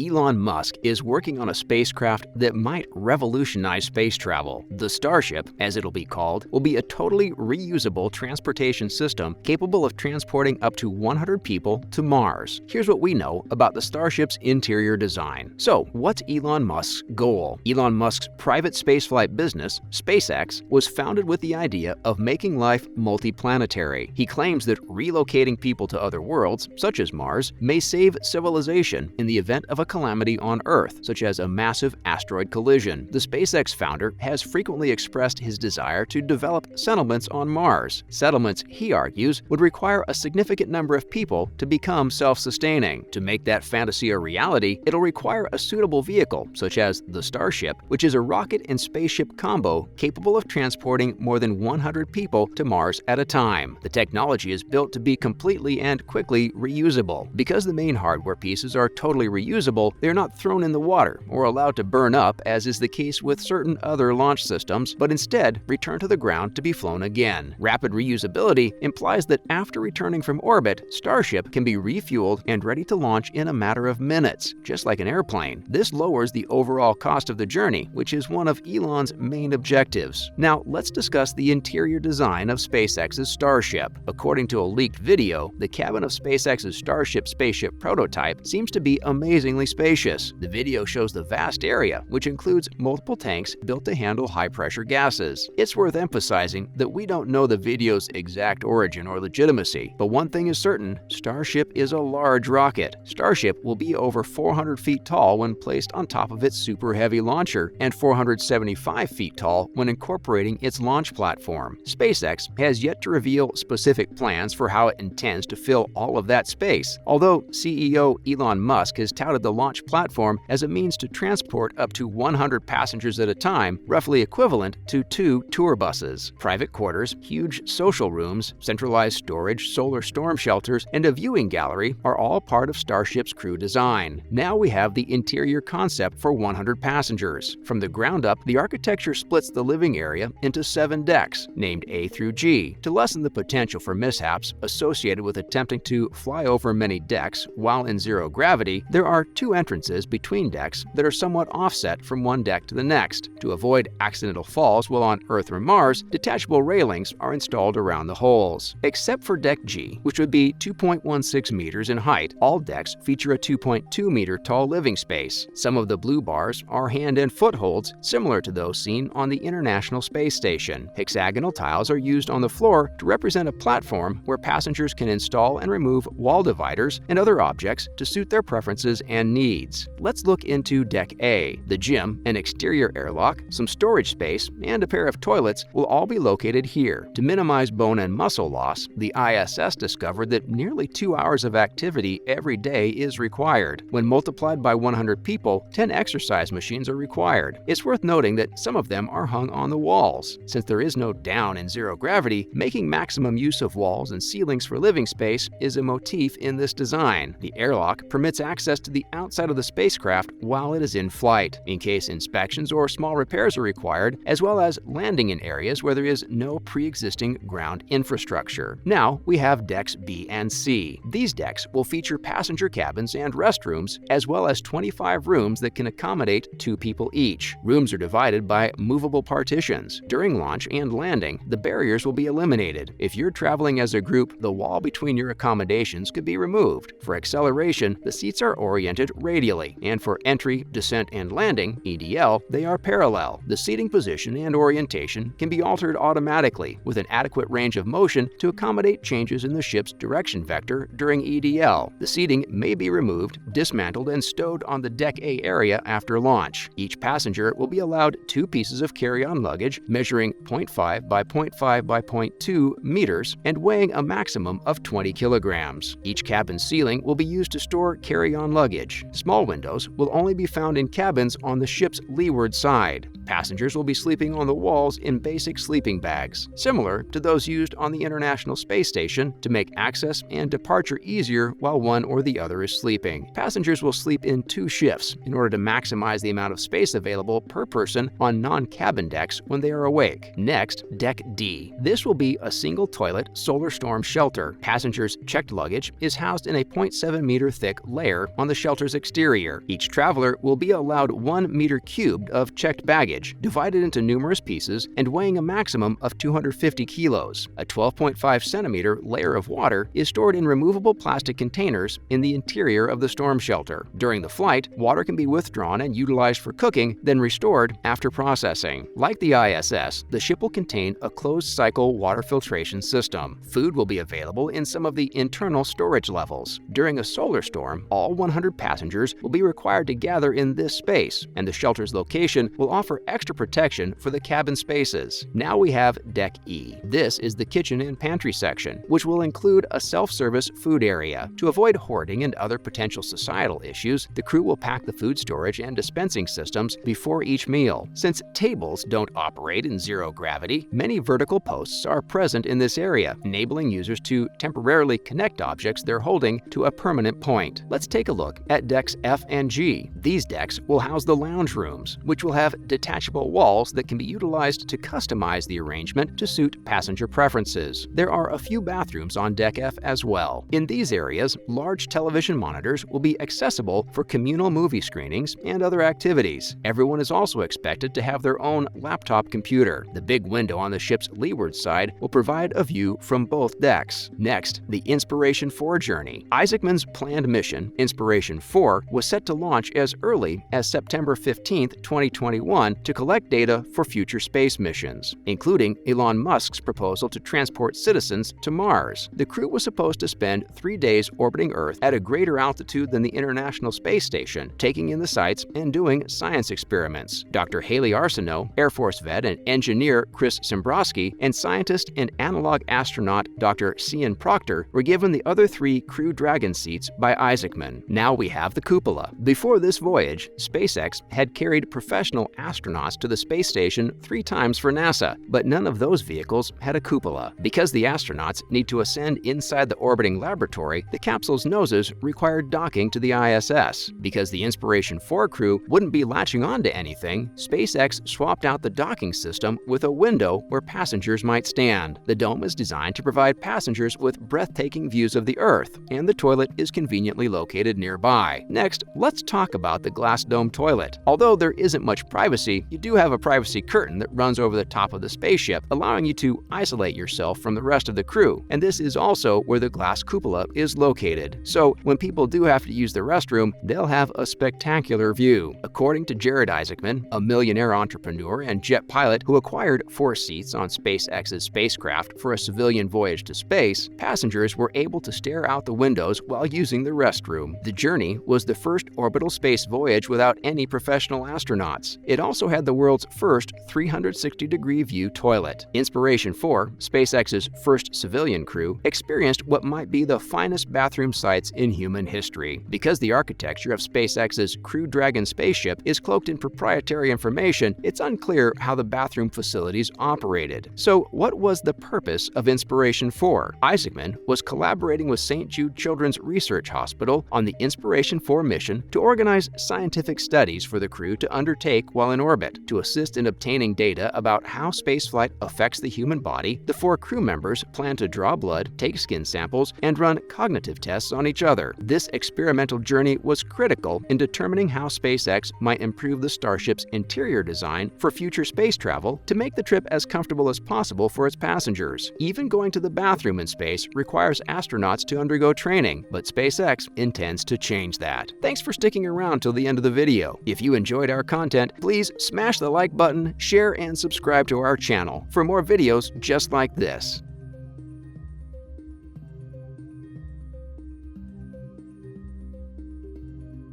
Elon Musk is working on a spacecraft that might revolutionize space travel. The Starship, as it'll be called, will be a totally reusable transportation system capable of transporting up to 100 people to Mars. Here's what we know about the Starship's interior design. So, what's Elon Musk's goal? Elon Musk's private spaceflight business, SpaceX, was founded with the idea of making life multiplanetary. He claims that relocating people to other worlds, such as Mars, may save civilization in the event of a calamity on Earth, such as a massive asteroid collision. The SpaceX founder has frequently expressed his desire to develop settlements on Mars. Settlements, he argues, would require a significant number of people to become self-sustaining. To make that fantasy a reality, it'll require a suitable vehicle, such as the Starship, which is a rocket and spaceship combo capable of transporting more than 100 people to Mars at a time. The technology is built to be completely and quickly reusable. Because the main hardware pieces are totally reusable, they're not thrown in the water or allowed to burn up, as is the case with certain other launch systems, but instead return to the ground to be flown again. Rapid reusability implies that after returning from orbit, Starship can be refueled and ready to launch in a matter of minutes, just like an airplane. This lowers the overall cost of the journey, which is one of Elon's main objectives. Now, let's discuss the interior design of SpaceX's Starship. According to a leaked video, the cabin of SpaceX's Starship spaceship prototype seems to be amazingly spacious. The video shows the vast area, which includes multiple tanks built to handle high-pressure gases. It's worth emphasizing that we don't know the video's exact origin or legitimacy, but one thing is certain: Starship is a large rocket. Starship will be over 400 feet tall when placed on top of its Super Heavy launcher and 475 feet tall when incorporating its launch platform. SpaceX has yet to reveal specific plans for how it intends to fill all of that space, although CEO Elon Musk has touted the launch platform as a means to transport up to 100 passengers at a time, roughly equivalent to 2 tour buses. Private quarters, huge social rooms, centralized storage, solar storm shelters, and a viewing gallery are all part of Starship's crew design. Now we have the interior concept for 100 passengers. From the ground up, the architecture splits the living area into 7 decks, named A through G, to lessen the potential for mishaps associated with attempting to fly over many decks while in zero gravity. There are 2 entrances between decks that are somewhat offset from one deck to the next. To avoid accidental falls while on Earth or Mars, detachable railings are installed around the holes. Except for Deck G, which would be 2.16 meters in height, all decks feature a 2.2 meter tall living space. Some of the blue bars are hand and foot holds similar to those seen on the International Space Station. Hexagonal tiles are used on the floor to represent a platform where passengers can install and remove wall dividers and other objects to suit their preferences and needs. Let's look into Deck A. The gym, an exterior airlock, some storage space, and a pair of toilets will all be located here. To minimize bone and muscle loss, the ISS discovered that nearly 2 hours of activity every day is required. When multiplied by 100 people, 10 exercise machines are required. It's worth noting that some of them are hung on the walls. Since there is no down in zero gravity, making maximum use of walls and ceilings for living space is a motif in this design. The airlock permits access to the outside of the spacecraft while it is in flight, in case inspections or small repairs are required, as well as landing in areas where there is no pre-existing ground infrastructure. Now we have decks B and C. These decks will feature passenger cabins and restrooms, as well as 25 rooms that can accommodate 2 people each. Rooms are divided by movable partitions. During launch and landing, the barriers will be eliminated. If you're traveling as a group, the wall between your accommodations could be removed. For acceleration, the seats are oriented radially, and for entry, descent, and landing (EDL), they are parallel. The seating position and orientation can be altered automatically with an adequate range of motion to accommodate changes in the ship's direction vector during EDL. The seating may be removed, dismantled, and stowed on the Deck A area after launch. Each passenger will be allowed 2 pieces of carry-on luggage measuring 0.5 by 0.5 by 0.2 meters and weighing a maximum of 20 kilograms. Each cabin ceiling will be used to store carry-on luggage. Small windows will only be found in cabins on the ship's leeward side. Passengers will be sleeping on the walls in basic sleeping bags, similar to those used on the International Space Station to make access and departure easier while one or the other is sleeping. Passengers will sleep in 2 shifts in order to maximize the amount of space available per person on non-cabin decks when they are awake. Next, Deck D. This will be a single toilet solar storm shelter. Passengers' checked luggage is housed in a 0.7-meter thick layer on the shelter's exterior. Each traveler will be allowed 1 meter cubed of checked baggage, divided into numerous pieces and weighing a maximum of 250 kilos. A 12.5-centimeter layer of water is stored in removable plastic containers in the interior of the storm shelter. During the flight, water can be withdrawn and utilized for cooking, then restored after processing. Like the ISS, the ship will contain a closed-cycle water filtration system. Food will be available in some of the internal storage levels. During a solar storm, all 100 passengers will be required to gather in this space, and the shelter's location will offer extra protection for the cabin spaces. Now we have Deck E. This is the kitchen and pantry section, which will include a self-service food area. To avoid hoarding and other potential societal issues, the crew will pack the food storage and dispensing systems before each meal. Since tables don't operate in zero gravity, many vertical posts are present in this area, enabling users to temporarily connect objects they're holding to a permanent point. Let's take a look at decks F and G. These decks will house the lounge rooms, which will have detachable walls that can be utilized to customize the arrangement to suit passenger preferences. There are a few bathrooms on Deck F as well. In these areas, large television monitors will be accessible for communal movie screenings and other activities. Everyone is also expected to have their own laptop computer. The big window on the ship's leeward side will provide a view from both decks. Next, the Inspiration 4 journey. Isaacman's planned mission, Inspiration 4, was set to launch as early as September 15, 2021 to collect data for future space missions, including Elon Musk's proposal to transport citizens to Mars. The crew was supposed to spend 3 days orbiting Earth at a greater altitude than the International Space Station, taking in the sights and doing science experiments. Dr. Haley Arsenault, Air Force vet and engineer Chris Simbrowski, and scientist and analog astronaut Dr. Cian Proctor were given the other 3 Crew Dragon seats by Isaacman. Now we have the cupola. Before this voyage, SpaceX had carried professional astronauts to the space station 3 times for NASA, but none of those vehicles had a cupola. Because the astronauts need to ascend inside the orbiting laboratory, the capsule's noses required docking to the ISS. Because the Inspiration 4 crew wouldn't be latching onto anything, SpaceX swapped out the docking system with a window where passengers might stand. The dome is designed to provide passengers with breathtaking views of the Earth, and the toilet is conveniently located nearby. Next, let's talk about the glass dome toilet. Although there isn't much privacy, you do have a privacy curtain that runs over the top of the spaceship, allowing you to isolate yourself from the rest of the crew, and this is also where the glass cupola is located. So when people do have to use the restroom, they'll have a spectacular view. According to Jared Isaacman, a millionaire entrepreneur and jet pilot who acquired 4 seats on SpaceX's spacecraft for a civilian voyage to space, passengers were able to stare out the windows while using the restroom. The journey was the first orbital space voyage without any professional astronauts. It also had the world's first 360-degree view toilet. Inspiration 4, SpaceX's first civilian crew, experienced what might be the finest bathroom sites in human history. Because the architecture of SpaceX's Crew Dragon spaceship is cloaked in proprietary information, it's unclear how the bathroom facilities operated. So what was the purpose of Inspiration 4? Isaacman was collaborating with St. Jude Children's Research Hospital on the Inspiration 4 mission to organize scientific studies for the crew to undertake while in orbit. To assist in obtaining data about how spaceflight affects the human body, the 4 crew members plan to draw blood, take skin samples, and run cognitive tests on each other. This experimental journey was critical in determining how SpaceX might improve the Starship's interior design for future space travel to make the trip as comfortable as possible for its passengers. Even going to the bathroom in space requires astronauts to undergo training, but SpaceX intends to change that. Thanks for sticking around till the end of the video. If you enjoyed our content, please smash the like button, share, and subscribe to our channel for more videos just like this.